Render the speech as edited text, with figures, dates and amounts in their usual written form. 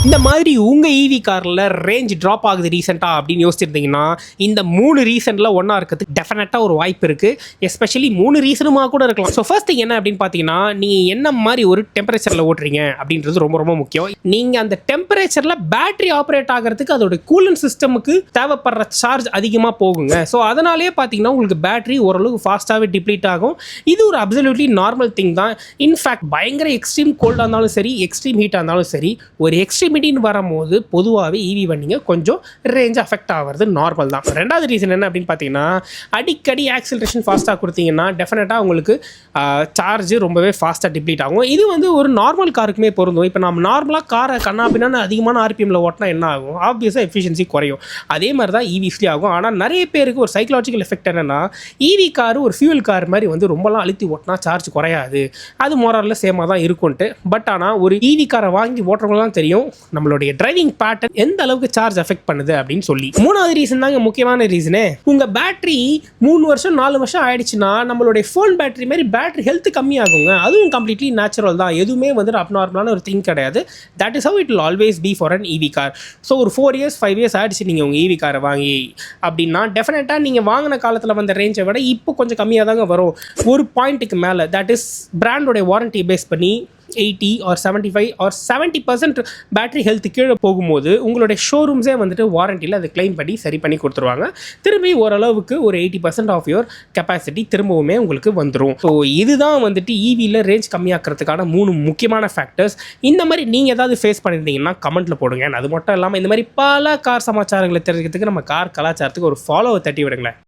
இந்த மாதிரி உங்கள் ஈவி காரில் ரேஞ்ச் ட்ராப் ஆகுது ரீசெண்டாக அப்படின்னு யோசிச்சிருந்தீங்கன்னா இந்த 3 ரீசனில் ஒன்றா இருக்கிறதுக்கு டெஃபினட்டாக ஒரு வாய்ப்பு இருக்குது. எஸ்பெஷலி 3 ரீசனுமாக கூட இருக்கலாம். ஸோ ஃபர்ஸ்ட் திங் என்ன அப்படின்னு பார்த்தீங்கன்னா, நீங்கள் என்ன மாதிரி ஒரு டெம்பரேச்சரில் ஓட்டுறீங்க அப்படின்றது ரொம்ப ரொம்ப முக்கியம். நீங்கள் அந்த டெம்பரேச்சரில் பேட்டரி ஆப்ரேட் ஆகிறதுக்கு அதோட கூலன் சிஸ்டமுக்கு தேவைப்படுற சார்ஜ் அதிகமாக போகுங்க. ஸோ அதனாலேயே பார்த்தீங்கன்னா உங்களுக்கு பேட்டரி ஓரளவுக்கு ஃபாஸ்ட்டாகவே டிப்ளீட் ஆகும். இது ஒரு அப்சல்யூட்லி நார்மல் திங் தான். இன்ஃபேக்ட் பயங்கர எக்ஸ்ட்ரீம் கோல்டாக இருந்தாலும் சரி, எக்ஸ்ட்ரீம் ஹீட்டாக இருந்தாலும் சரி, ஒரு எக்ஸ்ட்ரீமிட்டின்னு வரும்போது பொதுவாகவே ஈவி வண்டிங்க கொஞ்சம் ரேஞ்ச் அஃபெக்ட் ஆகிறது நார்மல் தான். ரெண்டாவது ரீசன் என்ன அப்படின்னு பார்த்தீங்கன்னா, அடிக்கடி ஆக்சிலரேஷன் ஃபாஸ்ட்டாக கொடுத்தீங்கன்னா டெஃபினட்டாக உங்களுக்கு சார்ஜ் ரொம்பவே ஃபாஸ்ட்டாக டிப்ளீட் ஆகும். இது வந்து ஒரு நார்மல் காருக்குமே பொருந்தும். இப்போ நம்ம நார்மலாக காரை கண்ணாபின்னு அதிகமான ஆர்பிஎம்மில் ஓட்டினா என்ன ஆகும்? ஆப்வியஸாக எஃபிஷியன்சி குறையும். அதே மாதிரி தான் ஈவிஸ்லேயே ஆகும். ஆனால் நிறைய பேருக்கு ஒரு சைக்கலாஜிக்கல் எஃபெக்ட் என்னென்னா, ஈவி கார் ஒரு ஃபியூல் கார் மாதிரி வந்து ரொம்பலாம் அழுத்தி ஓட்டினா சார்ஜ் குறையாது, அது மோரலில் சேமாக தான் இருக்கும்ட்டு. பட் ஆனால் ஒரு ஈவி காரை வாங்கி ஓட்டுறவங்களாம் தெரியும் நம்மளுடைய டிரைவிங் பேட்டர்ன் எந்த அளவுக்கு சார்ஜ் அஃபெக்ட் பண்ணுது அப்படின்னு சொல்லி. மூணாவது ரீசன் தாங்க முக்கியமான ரீசனே. உங்க பேட்டரி 3 வருஷம் 4 வருஷம் ஆயிடுச்சுன்னா நம்மளுடைய ஃபோன் பேட்டரி மாதிரி பேட்டரி ஹெல்த் கம்மியாகுங்க. அதுவும் கம்ப்ளீட்லி நேச்சுரல் தான். எதுவுமே வந்து அப்நார்மலான ஒரு திங் கிடையாது. That is how it will always be for an EV car. So ஒரு 4 இயர்ஸ் 5 இயர்ஸ் ஆயிடுச்சு நீங்கள் உங்கள் ஈவி காரை வாங்கி அப்படின்னா டெஃபினட்டாக நீங்கள் வாங்கின காலத்தில் வந்த ரேஞ்சை விட இப்போ கொஞ்சம் கம்மியாக தாங்க வரும். ஒரு பாயிண்ட்டுக்கு மேலே, தட் இஸ் பிராண்டோடைய வாரண்டி பேஸ் பண்ணி 80 or 75 or 70% பேட்டரி ஹெல்த் கீழே போகும்போது உங்களுடைய ஷோரூம்ஸே வந்துட்டு வாரண்டியில் அதை கிளைம் பண்ணி சரி பண்ணி கொடுத்துருவாங்க. திரும்பி ஓரளவுக்கு ஒரு 80% ஆஃப் யுவர் கெப்பாசிட்டி திரும்பவுமே உங்களுக்கு வந்துடும். ஸோ இதுதான் வந்துட்டு ஈவியில் ரேஞ்ச் கம்மியாக்கிறதுக்கான 3 முக்கியமான ஃபேக்டர்ஸ். இந்த மாதிரி நீங்கள் ஏதாவது ஃபேஸ் பண்ணியிருந்தீங்கன்னா கமெண்ட்டில் போடுங்க. அது மட்டும் இல்லாமல் இந்த மாதிரி பல கார் சமாச்சாரங்களை தெரிஞ்சுக்கிறதுக்கு நம்ம கார் கலாச்சாரத்துக்கு ஒரு ஃபாலோவை தட்டி விடுங்களேன்.